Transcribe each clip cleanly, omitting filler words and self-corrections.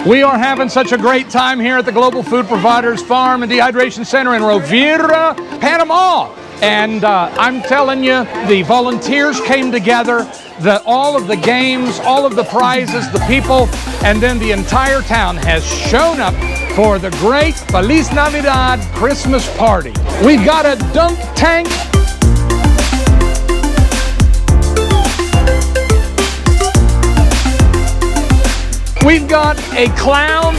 We are having such a great time here at the Global Food Providers Farm and Dehydration Center in Rovira, Panama. And I'm telling you, the volunteers came together, all of the games, all of the prizes, the people, and then the entire town has shown up for the great Feliz Navidad Christmas party. We've got a dunk tank. We've got a clown.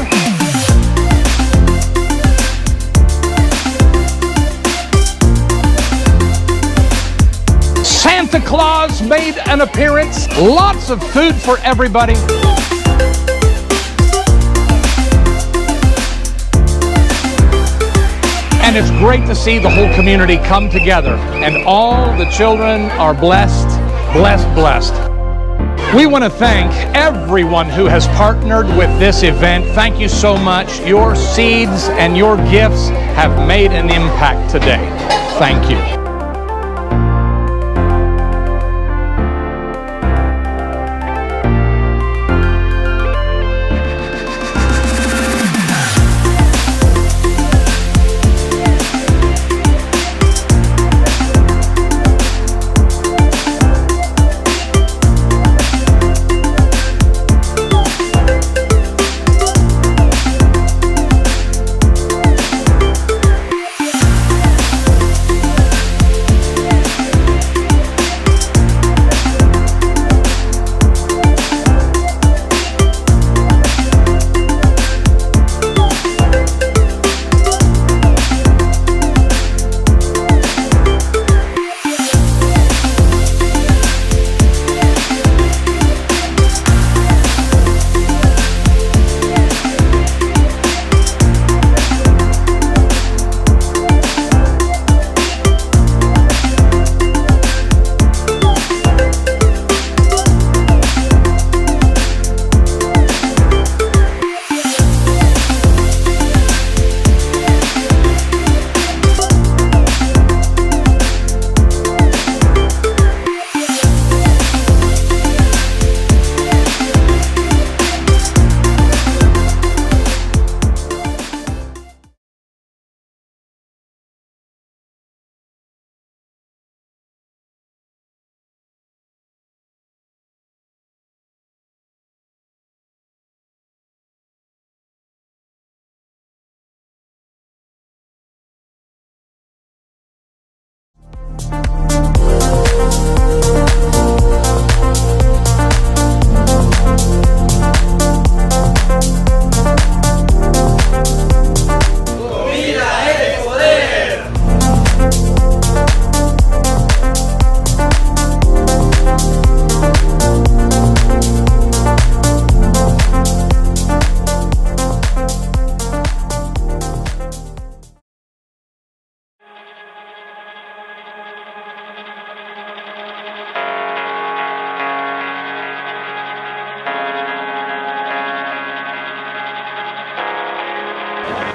Santa Claus made an appearance. Lots of food for everybody. And it's great to see the whole community come together. And all the children are blessed, blessed, blessed. We want to thank everyone who has partnered with this event. Thank you so much. Your seeds and your gifts have made an impact today. Thank you.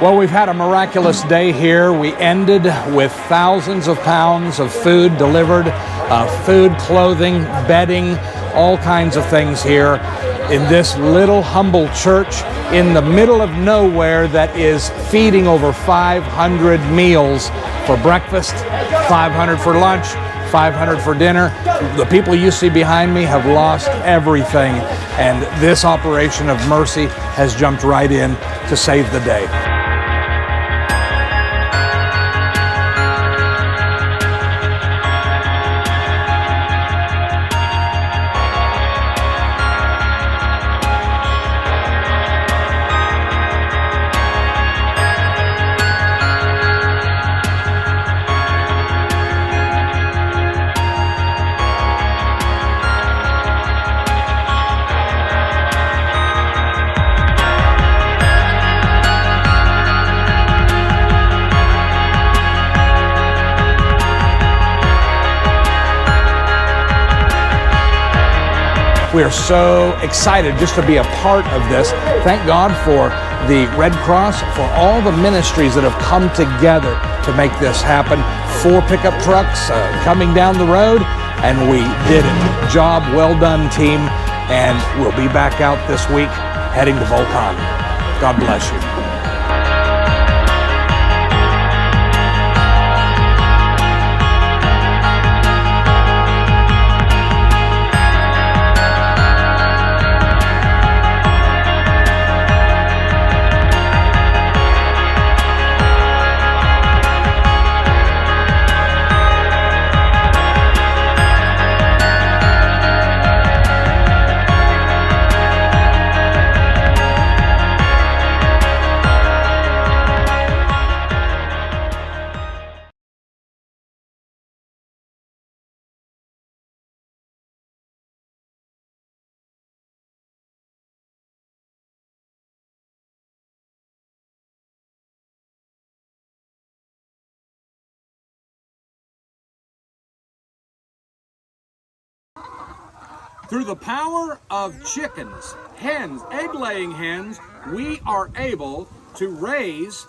Well, we've had a miraculous day here. We ended with thousands of pounds of food delivered, food, clothing, bedding, all kinds of things here in this little humble church in the middle of nowhere that is feeding over 500 meals for breakfast, 500 for lunch, 500 for dinner. The people you see behind me have lost everything, and this operation of mercy has jumped right in to save the day. We are so excited just to be a part of this. Thank God for the Red Cross, for all the ministries that have come together to make this happen. 4 pickup trucks coming down the road, and we did it. Job well done, team. And we'll be back out this week heading to Volcom. God bless you. Through the power of chickens, hens, egg-laying hens, we are able to raise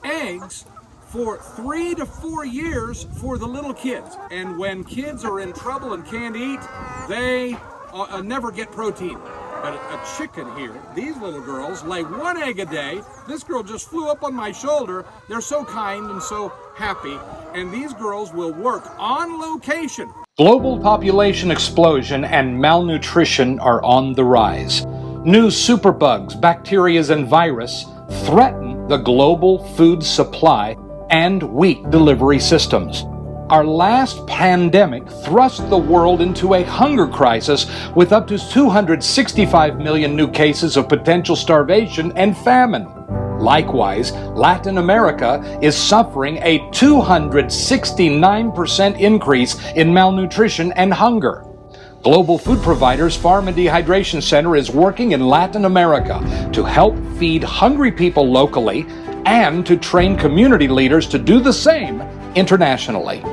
eggs for 3 to 4 years for the little kids. And when kids are in trouble and can't eat, they never get protein. But a chicken here, these little girls lay 1 egg a day. This girl just flew up on my shoulder. They're so kind and so happy. And these girls will work on location. Global population explosion and malnutrition are on the rise. New superbugs, bacteria, and virus threaten the global food supply and weak delivery systems. Our last pandemic thrust the world into a hunger crisis with up to 265 million new cases of potential starvation and famine. Likewise, Latin America is suffering a 269% increase in malnutrition and hunger. Global Food Providers Farm and Dehydration Center is working in Latin America to help feed hungry people locally and to train community leaders to do the same internationally.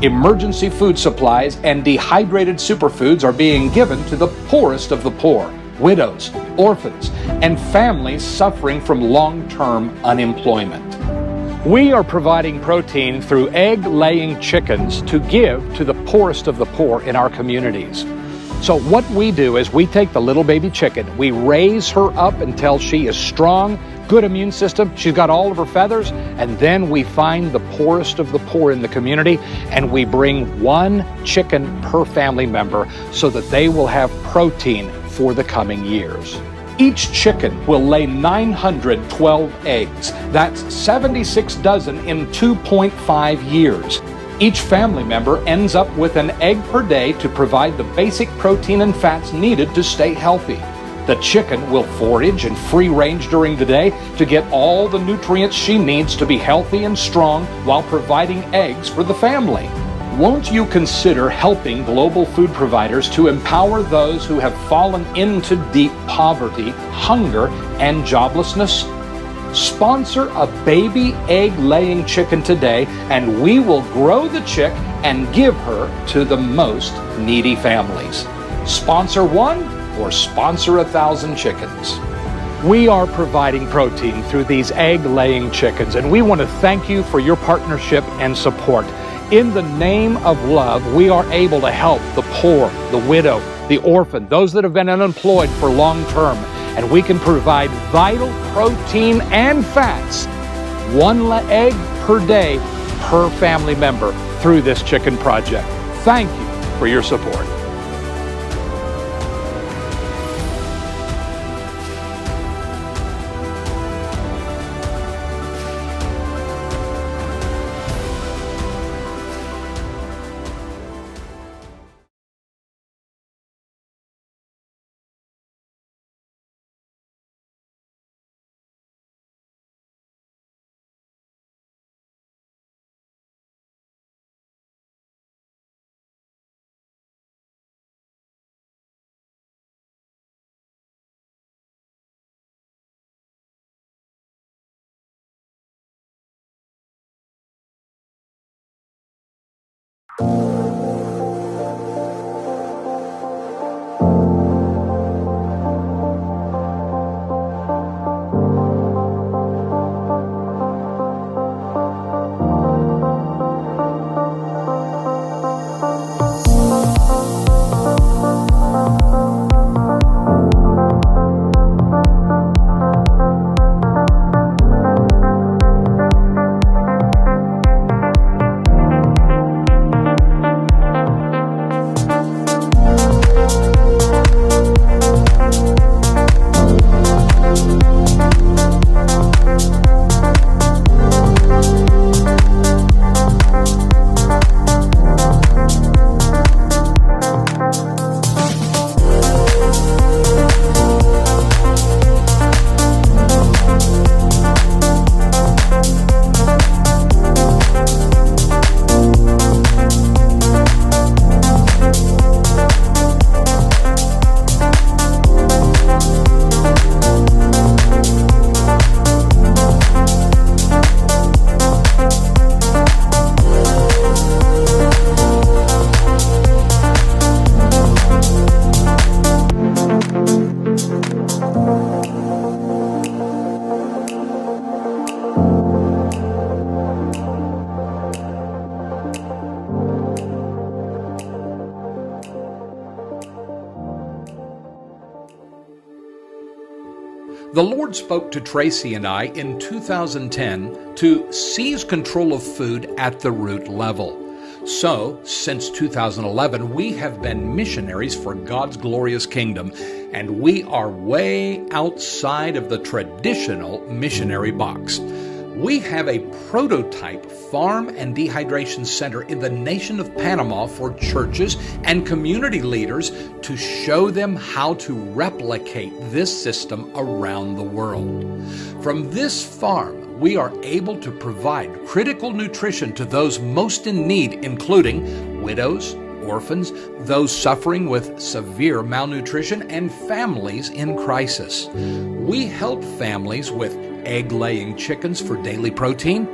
Emergency food supplies and dehydrated superfoods are being given to the poorest of the poor, widows, orphans, and families suffering from long-term unemployment. We are providing protein through egg-laying chickens to give to the poorest of the poor in our communities. So what we do is we take the little baby chicken, we raise her up until she is strong, good immune system, she's got all of her feathers, and then we find the poorest of the poor in the community and we bring 1 chicken per family member so that they will have protein for the coming years. Each chicken will lay 912 eggs. That's 76 dozen in 2.5 years. Each family member ends up with an egg per day to provide the basic protein and fats needed to stay healthy. The chicken will forage and free range during the day to get all the nutrients she needs to be healthy and strong while providing eggs for the family. Won't you consider helping Global Food Providers to empower those who have fallen into deep poverty, hunger, and joblessness? Sponsor a baby egg-laying chicken today, and we will grow the chick and give her to the most needy families. Sponsor 1 or sponsor 1,000 chickens. We are providing protein through these egg-laying chickens, and we want to thank you for your partnership and support. In the name of love, we are able to help the poor, the widow, the orphan, those that have been unemployed for long term, and we can provide vital protein and fats, 1 egg per day per family member through this chicken project. Thank you for your support. The Lord spoke to Tracy and I in 2010 to seize control of food at the root level. So, since 2011, we have been missionaries for God's glorious kingdom, and we are way outside of the traditional missionary box. We have a prototype farm and dehydration center in the nation of Panama for churches and community leaders to show them how to replicate this system around the world. From this farm, we are able to provide critical nutrition to those most in need, including widows, orphans, those suffering with severe malnutrition, and families in crisis. We help families with egg-laying chickens for daily protein,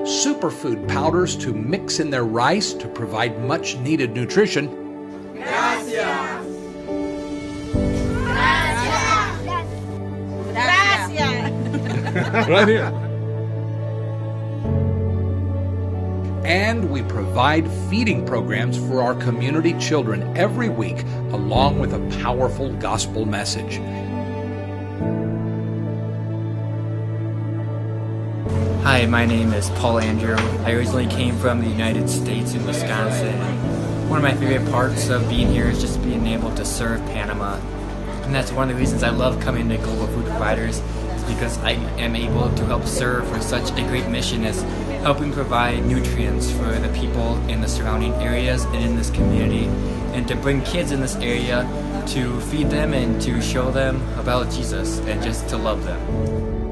superfood powders to mix in their rice to provide much-needed nutrition, Gracias. Right here. and we provide feeding programs for our community children every week, along with a powerful gospel message. Hi, my name is Paul Andrew. I originally came from the United States in Wisconsin. One of my favorite parts of being here is just being able to serve Panama. And that's one of the reasons I love coming to Global Food Providers, is because I am able to help serve for such a great mission as helping provide nutrients for the people in the surrounding areas and in this community, and to bring kids in this area to feed them and to show them about Jesus and just to love them.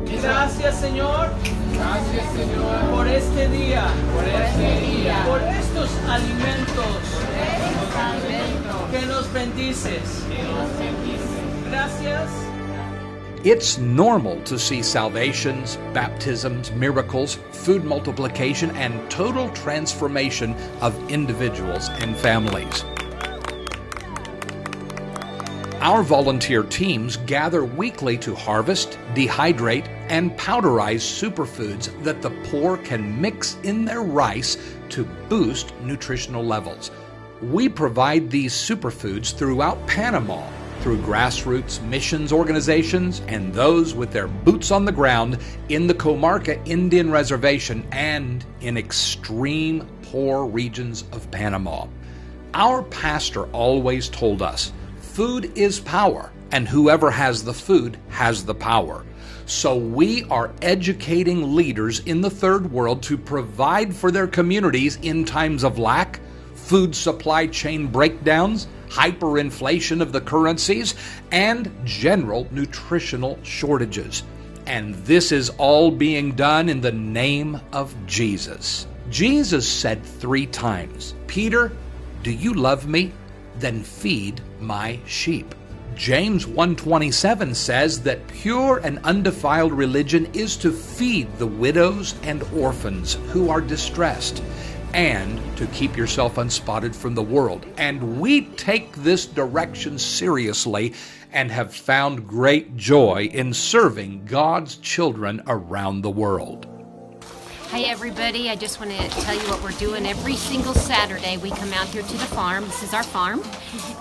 Gracias, Señor. Gracias, Señor, Por este día. por este día, Por estos alimentos que nos bendices. Gracias. It's normal to see salvations, baptisms, miracles, food multiplication, and total transformation of individuals and families. Our volunteer teams gather weekly to harvest, dehydrate, and powderize superfoods that the poor can mix in their rice to boost nutritional levels. We provide these superfoods throughout Panama through grassroots missions organizations and those with their boots on the ground in the Comarca Indian Reservation and in extreme poor regions of Panama. Our pastor always told us, food is power, and whoever has the food has the power. So we are educating leaders in the third world to provide for their communities in times of lack, food supply chain breakdowns, hyperinflation of the currencies, and general nutritional shortages. And this is all being done in the name of Jesus. Jesus said 3 times, "Peter, do you love me? Then feed my sheep." James 1:27 says that pure and undefiled religion is to feed the widows and orphans who are distressed, and to keep yourself unspotted from the world. And we take this direction seriously and have found great joy in serving God's children around the world. Hi everybody, I just want to tell you what we're doing. Every single Saturday we come out here to the farm. This is our farm,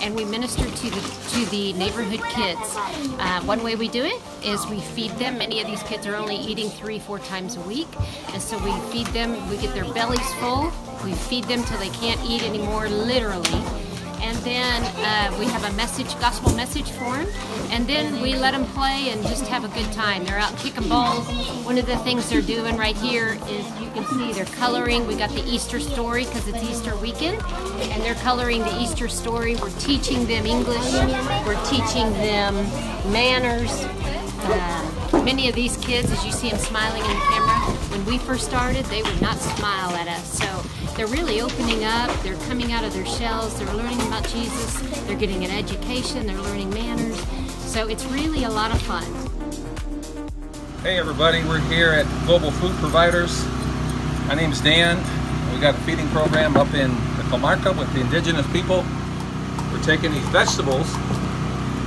and we minister to the neighborhood kids. One way we do it is we feed them. Many of these kids are only eating 3-4 times a week, and so we feed them. We get their bellies full. We feed them till they can't eat anymore, literally. And then we have a gospel message for them, and then we let them play and just have a good time. They're out kicking balls. One of the things they're doing right here is, you can see they're coloring. We got the Easter story because it's Easter weekend, and they're coloring the Easter story. We're teaching them English. We're teaching them manners. Many of these kids, as you see them smiling in the camera, when we first started, they would not smile at us. So they're really opening up. They're coming out of their shells. They're learning about Jesus. They're getting an education. They're learning manners. So it's really a lot of fun. Hey everybody, we're here at Global Food Providers. My name's Dan. We got a feeding program up in the Comarca with the indigenous people. We're taking these vegetables,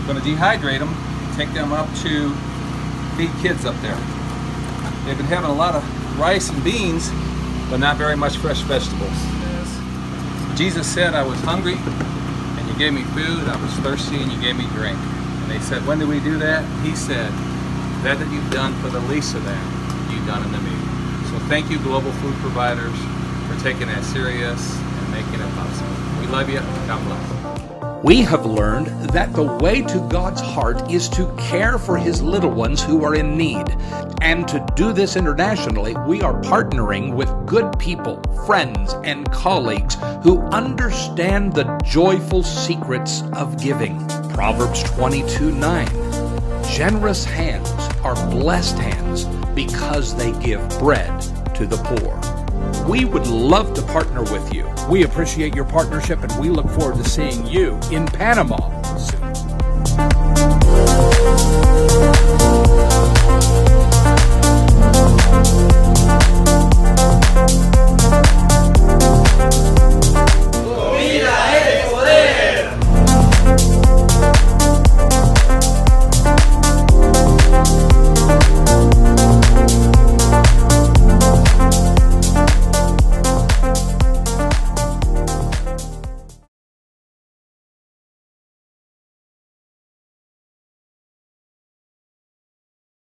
going to dehydrate them, take them up to feed kids up there. They've been having a lot of rice and beans, but not very much fresh vegetables. Jesus said, I was hungry and you gave me food, I was thirsty and you gave me drink. And they said, when did we do that? He said, that you've done for the least of that, you've done unto me. So thank you, Global Food Providers, for taking that serious and making it possible. We love you. God bless. We have learned that the way to God's heart is to care for His little ones who are in need. And to do this internationally, we are partnering with good people, friends, and colleagues who understand the joyful secrets of giving. Proverbs 22:9. Generous hands are blessed hands because they give bread to the poor. We would love to partner with you. We appreciate your partnership and we look forward to seeing you in Panama